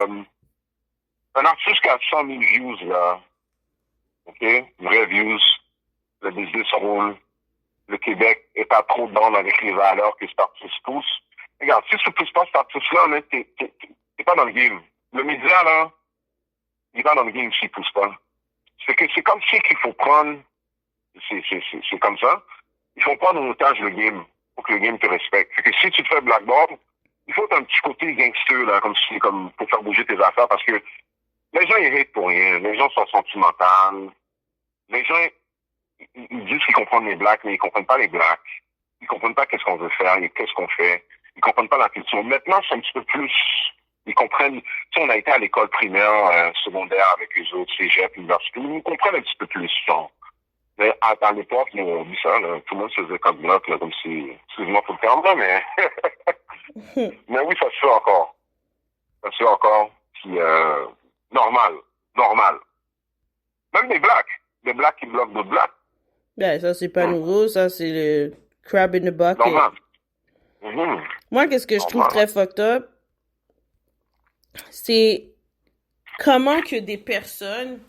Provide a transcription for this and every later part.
Un artiste qui a 100 000 views, là, OK? Vrais views, le business roule, le Québec est pas trop down avec les valeurs que cet artiste pousse. Regarde, si tu pousses pas cet artiste-là, là, t'es pas dans le game. Le média, là, il est pas dans le game s'il pousse pas. C'est comme si qu'il faut prendre, c'est comme ça, il faut prendre en otage le game pour que le game te respecte. C'est que si tu te fais blackboard, il faut un petit côté gangster, là, comme pour faire bouger tes affaires, parce que les gens, ils hatent pour rien. Les gens sont sentimentaux. Les gens, ils disent qu'ils comprennent les blacks, mais ils comprennent pas les blacks. Ils comprennent pas qu'est-ce qu'on veut faire et qu'est-ce qu'on fait. Ils comprennent pas la culture. Maintenant, c'est un petit peu plus. Ils comprennent. Tu sais, on a été à l'école primaire, secondaire avec les autres, cégep, université. Ils comprennent un petit peu plus, genre. Mais à l'époque, nous, on dit ça, là, tout le monde se faisait comme bloc, là, comme si, excuse-moi pour le terme, là, mais, mais oui, ça se fait encore. Ça se fait encore. Puis, normal. Normal. Même des blacks qui bloquent d'autres blacks. Ben, ça, c'est pas nouveau. Ça, c'est le crab in the bucket. Normal. Mhm. Moi, qu'est-ce que je trouve Normal. très fucked up, c'est comment que des personnes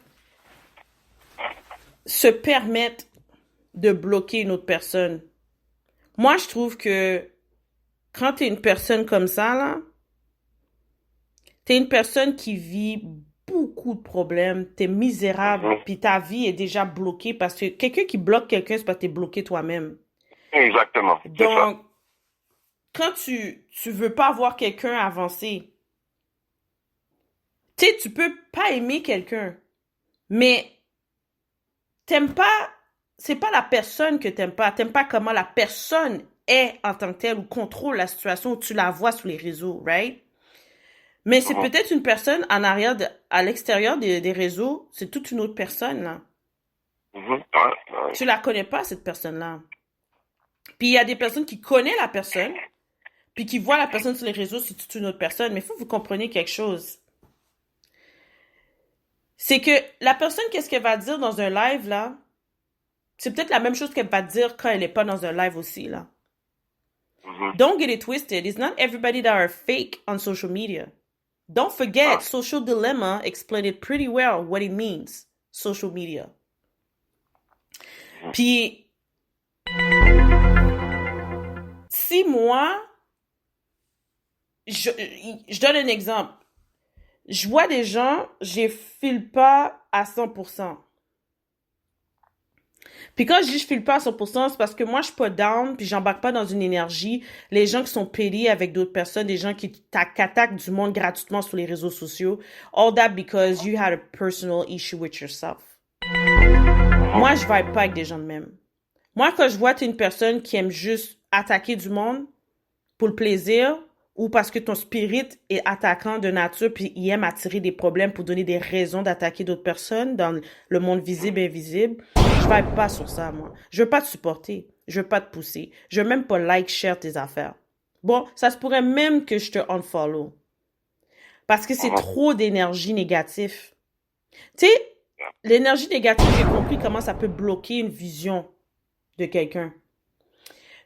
se permettent de bloquer une autre personne. Moi, je trouve que quand t'es une personne comme ça, là, t'es une personne qui vit beaucoup de problèmes, t'es misérable, Mhm. puis ta vie est déjà bloquée parce que quelqu'un qui bloque quelqu'un, c'est parce que t'es bloqué toi-même. Exactement. C'est ça. Donc, quand tu veux pas voir quelqu'un avancer, tu sais, tu peux pas aimer quelqu'un, mais t'aimes pas, c'est pas la personne que t'aimes pas comment la personne est en tant que telle ou contrôle la situation où tu la vois sur les réseaux, right? Mais c'est Mhm. peut-être une personne en arrière, à l'extérieur des réseaux, c'est toute une autre personne, là. Mhm. Ouais, ouais. Tu la connais pas, cette personne-là. Puis il y a des personnes qui connaissent la personne, puis qui voient la personne sur les réseaux, c'est toute une autre personne. Mais il faut que vous compreniez quelque chose. C'est que la personne, qu'est-ce qu'elle va dire dans un live, là, c'est peut-être la même chose qu'elle va dire quand elle est pas dans un live aussi, là. Mhm. Don't get it twisted. It's not everybody that are fake on social media. Don't forget, Ah. Social Dilemma explained it pretty well what it means, social media. Puis, si moi, je, je donne un exemple. Je vois des gens, je file pas à 100%. Puis quand je dis je file pas à 100%, c'est parce que moi, je suis pas down, puis j'embarque pas dans une énergie. Les gens qui sont pédés avec d'autres personnes, des gens qui attaquent du monde gratuitement sur les réseaux sociaux. All that because you had a personal issue with yourself. Moi, je vibe pas avec des gens de même. Moi, quand je vois t'es une personne qui aime juste attaquer du monde pour le plaisir, ou parce que ton spirit est attaquant de nature, puis il aime attirer des problèmes pour donner des raisons d'attaquer d'autres personnes dans le monde visible et invisible, je vibe pas sur ça, moi. Je veux pas te supporter. Je veux pas te pousser. Je veux même pas like, share tes affaires. Bon, ça se pourrait même que je te unfollow. Parce que c'est Mhm. trop d'énergie négative. Tu sais, l'énergie négative, j'ai compris comment ça peut bloquer une vision de quelqu'un.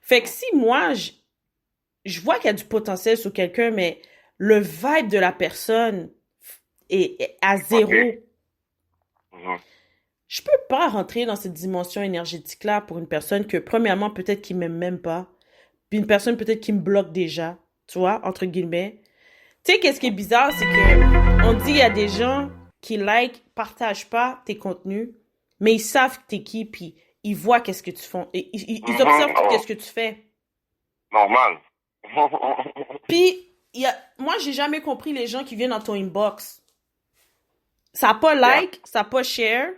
Fait que si moi, je vois qu'il y a du potentiel sur quelqu'un, mais le vibe de la personne est à OK. zéro, Mhm. je peux pas rentrer dans cette dimension énergétique-là pour une personne que, premièrement, peut-être qu'il m'aime même pas, puis une personne peut-être qui me bloque déjà, tu vois, entre guillemets. Tu sais, qu'est-ce qui est bizarre, c'est que on dit il y a des gens qui partagent pas tes contenus, mais ils savent que t'es qui, puis ils voient qu'est-ce que tu fais, ils Mhm. observent tout Oh, qu'est-ce que tu fais. normal. Puis, moi, j'ai jamais compris les gens qui viennent dans ton inbox. Ça n'a pas Yeah. like, ça n'a pas share,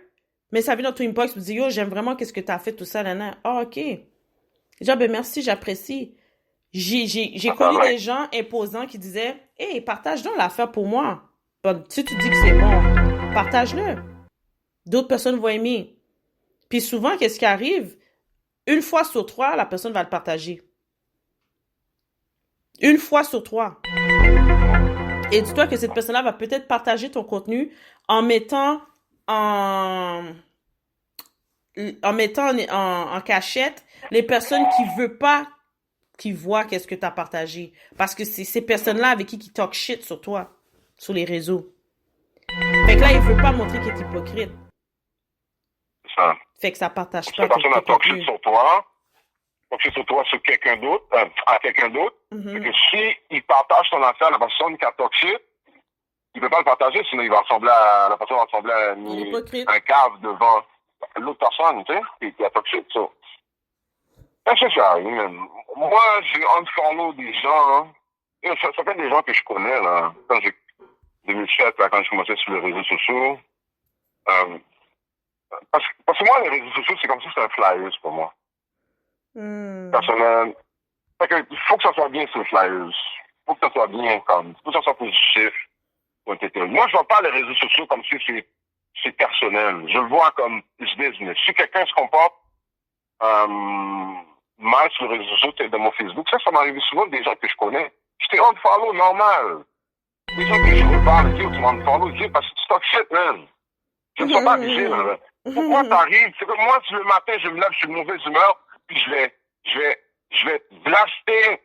mais ça vient dans ton inbox et me dit, yo, j'aime vraiment qu'est-ce que tu as fait, tout ça, là. Ah, ok. Genre, ben merci, j'apprécie. J'ai Ah, connu like. des gens imposants qui disaient, hey, partage donc l'affaire pour moi. Bon, si tu dis que c'est bon, partage-le. D'autres personnes vont aimer. Puis souvent, qu'est-ce qui arrive? Une fois sur trois, la personne va le partager. Une fois sur trois. Et dis-toi que cette personne-là va peut-être partager ton contenu en mettant en, en cachette les personnes qui veulent pas qu'ils voient qu'est-ce que tu as partagé. Parce que c'est ces personnes-là avec qui talk shit sur toi. sur les réseaux. Fait que là, il veut pas montrer qu'il est hypocrite. C'est ça. Fait que ça partage Cette pas personne a tes toxique contenus. sur toi, sur quelqu'un d'autre, à quelqu'un d'autre. Mhm. Que si il partage son affaire à la personne qui a toxique, il peut pas le partager, sinon la personne va ressembler à Un hypocrite. un cave devant l'autre personne, tu sais, qui a toxique. So. C'est ça, man. Moi, j'ai unfollow des gens, hein. Ça fait des gens que je connais, là. Quand j'ai 2007, là, quand je commençais sur les réseaux sociaux. Parce que moi, les réseaux sociaux, c'est comme si c'était un flyers pour moi. Personnel. Fait que, il faut que ça soit bien sur le flyers. Il faut que ça soit bien, comme, il faut que ça soit positif. Moi, je vois pas les réseaux sociaux comme si c'est personnel. Je le vois comme business. Si quelqu'un se comporte mal sur les réseaux sociaux de mon Facebook, ça m'arrive souvent des gens que je connais. J'étais unfollow normal. Des gens que je reparle, ils disent, tu m'unfollow, je dis, parce que tu talk shit, man. Je ne suis pas obligé, là. Pourquoi t'arrives? C'est que moi, si le matin, je me lève, je suis de mauvaise humeur, puis je vais blaster.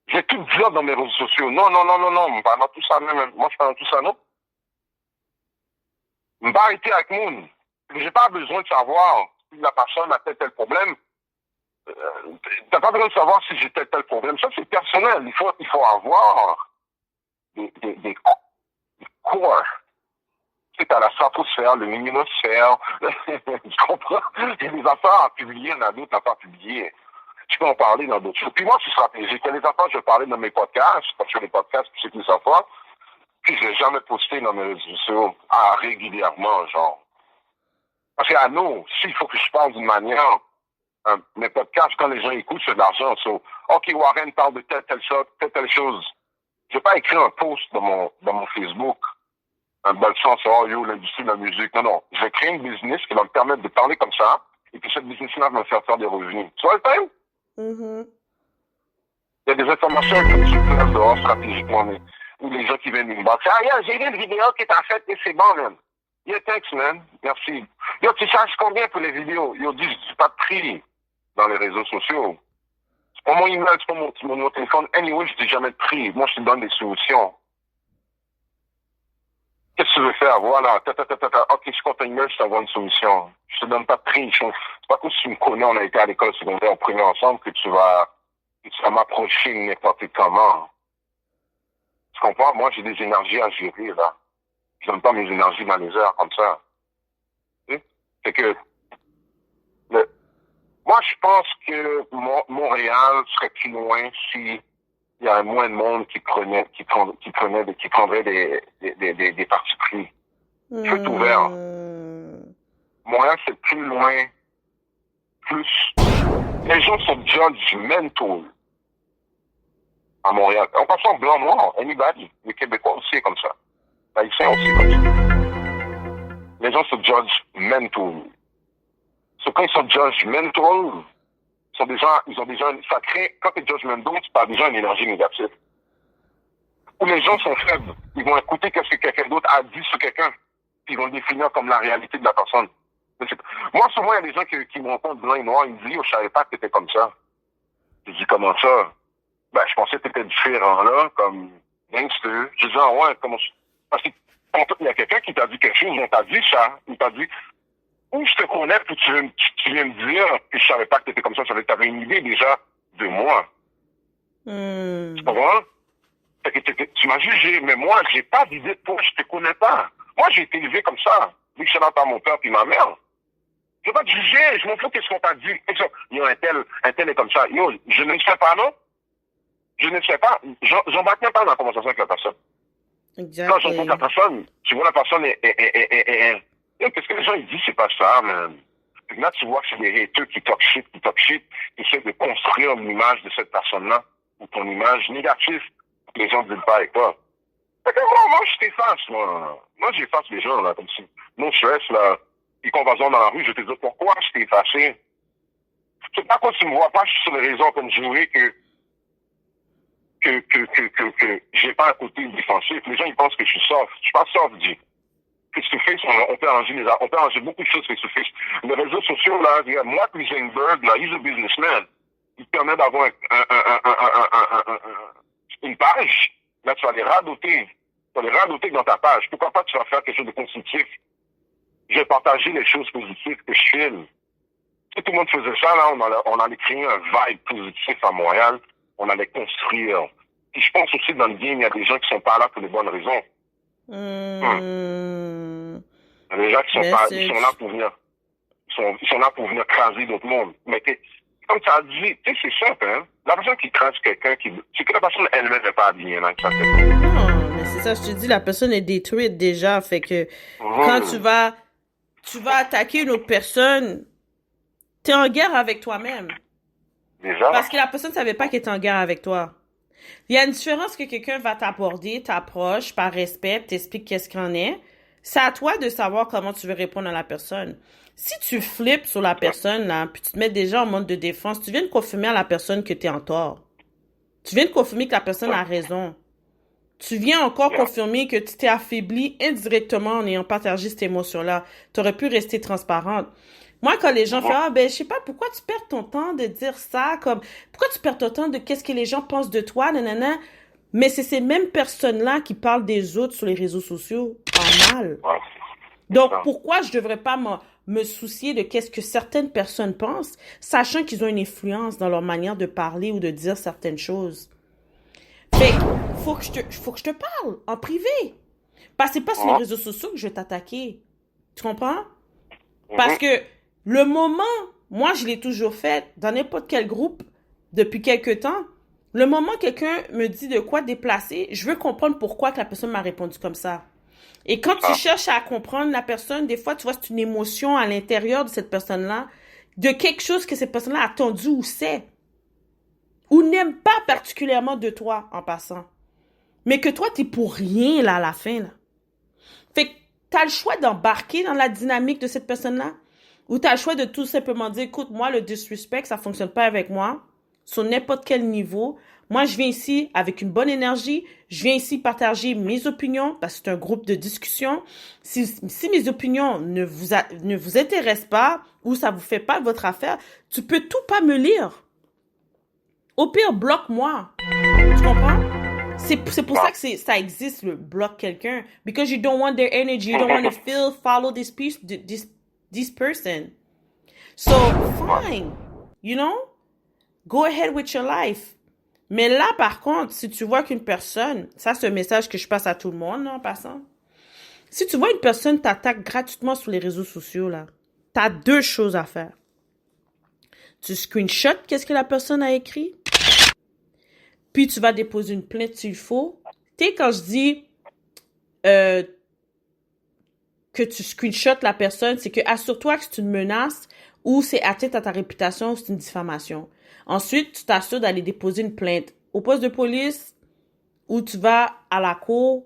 Je vais tout dire dans mes réseaux sociaux. Non. Pas dans tout ça, même. Moi, je suis pas dans tout ça, non. Je vais pas arrêter avec moi. J'ai pas besoin de savoir si la personne a tel problème. T'as pas besoin de savoir si j'ai tel problème. Ça, c'est personnel. Il faut avoir des cours. Tu sais, t'as la stratosphère, le mininosphère. Tu comprends? Il y a des affaires à publier, il y en a d'autres à pas publier. Tu peux en parler dans d'autres choses. Puis moi, c'est stratégique. Il y a des affaires que je parlais dans mes podcasts, parce que les podcasts, puis c'est plus affaires. Puis je l'ai jamais posté dans mes réseaux sociaux régulièrement, genre. Parce qu'à nous, s'il faut que je parle d'une manière, mes podcasts, quand les gens écoutent, c'est de l'argent. So, OK, Warren parle de telle chose. Je vais pas écrire un post dans mon Facebook, dans le sens, oh yo, l'industrie de la musique. Non. Je vais créer une business qui va me permettre de parler comme ça, et puis cette business-là va me faire des revenus. Tu vois le thème? Mhm. Il y a des informations que tu places dehors stratégiquement, mais, ou les gens qui viennent m'inboxer. Ah, yeah, j'ai vu une vidéo que t'as faite et c'est bon, man. Yeah, thanks, man. Merci. Yo, tu charges combien pour les vidéos? Yo, dis, je dis pas de prix dans les réseaux sociaux. C'est pas mon email, c'est pas mon numéro de téléphone. Anyway, je dis jamais de prix. Moi, je te donne des solutions. Qu'est-ce que tu veux faire? Voilà. OK, je compte un email, je t'envoie une solution. Je te donne pas de prix. C'est pas comme si tu me connais, on a été à l'école secondaire, on prenait ensemble, que tu vas m'approcher n'importe comment. Tu comprends? Moi, j'ai des énergies à gérer, là. Je donne pas mes énergies dans les airs comme ça. C'est que, moi, je pense que Montréal serait plus loin si il y a moins de monde qui prendrait des partis pris. Tout ouvert. Montréal, c'est plus loin, plus. Les gens sont judgmental à Montréal. En passant blanc, noir, anybody. Les Québécois aussi est comme ça. Les Haïtiens aussi comme ça. Les gens sont judgmental. Quand ils sont judgmental, ils ont déjà, ça crée, quand tu es judgmental, tu parles déjà une énergie négative. Ou les gens sont faibles. Ils vont écouter ce que quelqu'un d'autre a dit sur quelqu'un. Puis ils vont le définir comme la réalité de la personne. Moi, souvent, il y a des gens qui me rencontrent blanc et noir, ils me disent, je savais pas que t'étais comme ça. Je dis, comment ça? Ben, je pensais que t'étais différent, là, comme gangster. Je dis, ah ouais, comment ça? Parce que, il y a quelqu'un qui t'a dit quelque chose, on t'a dit ça. Il t'a dit, où je te connais, puis tu viens me dire que je savais pas que t'étais comme ça. Ça veut dire que t'avais une idée déjà de moi. Tu comprends? Tu m'as jugé, mais moi, j'ai pas d'idée de toi, je te connais pas. Moi, j'ai été élevé comme ça, vu que je suis par mon père puis ma mère. Je vais pas te juger, je m'en fous qu'est-ce qu'on t'a dit. Yo, un tel est comme ça. Yo, je ne sais pas, non? Je ne sais pas. J'embarque même pas dans la conversation avec la personne. Exact. Quand j'entends la personne, tu vois la personne yo, qu'est-ce que les gens ils disent, c'est pas ça, man. Là, tu vois que c'est des haters qui talk shit, qui essaient de construire l'image de cette personne-là, ou ton image négative, que les gens ne disent pas avec toi. Fait que moi, je t'efface, moi. Moi, j'efface les gens, là, comme si. Non stress, là. Ils conversent dans la rue, je te dis pourquoi je t'ai effacé. C'est pas quand tu me vois pas, je suis sur les réseaux comme jouer que j'ai pas un côté défensif. Les gens, ils pensent que je suis soft. Je suis pas soft, dis. Face-to-face, on peut arranger beaucoup de choses face-to-face. Les réseaux sociaux, là, il y a Mark Zuckerberg, là, he's a businessman. Il permet d'avoir une page, Là, tu vas les radoter. Tu vas les radoter dans ta page. Pourquoi pas tu vas faire quelque chose de constructif? Je vais partager les choses positives que je filme. Si tout le monde faisait ça, là, on allait créer un vibe positif à Montréal. On allait construire. Puis je pense aussi dans le game, il y a des gens qui sont pas là pour les bonnes raisons. Il y a des gens qui sont pas, ils sont là pour venir, ils sont là pour venir craser d'autres mondes. Mais comme tu as dit, tu sais, c'est simple, hein. La personne qui crase quelqu'un, c'est que la personne elle-même n'est pas bien, hein, ça fait. Non, mais c'est ça, je te dis, la personne est détruite déjà, fait que quand tu vas attaquer une autre personne, t'es en guerre avec toi-même. Déjà. Parce que la personne ne savait pas qu'elle était en guerre avec toi. Il y a une différence que quelqu'un va t'aborder, t'approche par respect, t'explique qu'est-ce qu'il en est. C'est à toi de savoir comment tu veux répondre à la personne. Si tu flippes sur la personne, là, puis tu te mets déjà en mode de défense, tu viens de confirmer à la personne que tu es en tort. Tu viens de confirmer que la personne a raison. Tu viens encore confirmer que tu t'es affaibli indirectement en ayant partagé cette émotion-là. Tu aurais pu rester transparente. Moi, quand les gens font, je sais pas, pourquoi tu perds ton temps de dire ça, comme, pourquoi tu perds ton temps de qu'est-ce que les gens pensent de toi, nanana. Mais c'est ces mêmes personnes-là qui parlent des autres sur les réseaux sociaux en mal. Donc, pourquoi je devrais pas me soucier de qu'est-ce que certaines personnes pensent, sachant qu'ils ont une influence dans leur manière de parler ou de dire certaines choses. Fait faut que je te parle en privé. Parce que c'est pas sur les réseaux sociaux que je vais t'attaquer. Tu comprends? Parce que le moment, moi je l'ai toujours fait dans n'importe quel groupe depuis quelque temps. Le moment que quelqu'un me dit de quoi déplacer, je veux comprendre pourquoi que la personne m'a répondu comme ça. Et quand tu cherches à comprendre la personne, des fois, tu vois, c'est une émotion à l'intérieur de cette personne-là, de quelque chose que cette personne-là a attendu ou sait, ou n'aime pas particulièrement de toi, en passant. Mais que toi, t'es pour rien, là, à la fin, là. Fait que t'as le choix d'embarquer dans la dynamique de cette personne-là, ou t'as le choix de tout simplement dire, écoute, moi, le disrespect, ça fonctionne pas avec moi, sur n'importe quel niveau. Moi, je viens ici avec une bonne énergie. Je viens ici partager mes opinions parce que c'est un groupe de discussion. Si mes opinions ne vous intéressent pas ou ça vous fait pas votre affaire, tu peux tout pas me lire. Au pire, bloque-moi. Tu comprends? C'est pour ça que ça existe, le bloque quelqu'un. Because you don't want their energy. You don't want to follow this person. So, fine. You know? Go ahead with your life. Mais là, par contre, si tu vois qu'une personne, ça c'est un message que je passe à tout le monde, là, en passant. Si tu vois une personne t'attaque gratuitement sur les réseaux sociaux, là, t'as deux choses à faire. Tu screenshots qu'est-ce que la personne a écrit, puis tu vas déposer une plainte s'il faut. Tu sais, quand je dis que tu screenshots la personne, c'est que assure-toi que c'est une menace ou c'est atteinte à ta réputation ou c'est une diffamation. Ensuite, tu t'assures d'aller déposer une plainte au poste de police ou tu vas à la cour,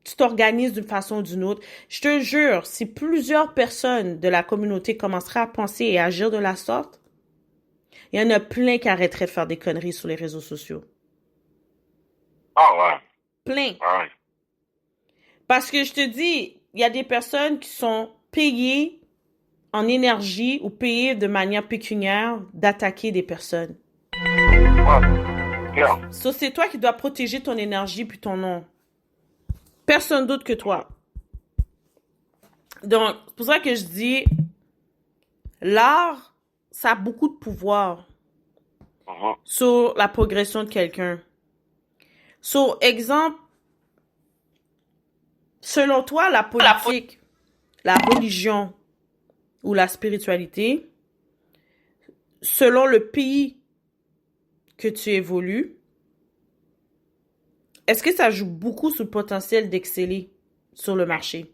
tu t'organises d'une façon ou d'une autre. Je te jure, si plusieurs personnes de la communauté commenceraient à penser et agir de la sorte, il y en a plein qui arrêteraient de faire des conneries sur les réseaux sociaux. Ah ouais. Plein. Ouais. Parce que je te dis, il y a des personnes qui sont payées en énergie ou payées de manière pécuniaire d'attaquer des personnes. So, c'est toi qui dois protéger ton énergie puis ton nom. Personne d'autre que toi. Donc, c'est pour ça que je dis, l'art, ça a beaucoup de pouvoir sur la progression de quelqu'un. So, exemple, selon toi, la politique, la religion ou la spiritualité, selon le pays que tu évolues, est-ce que ça joue beaucoup sur le potentiel d'exceller sur le marché?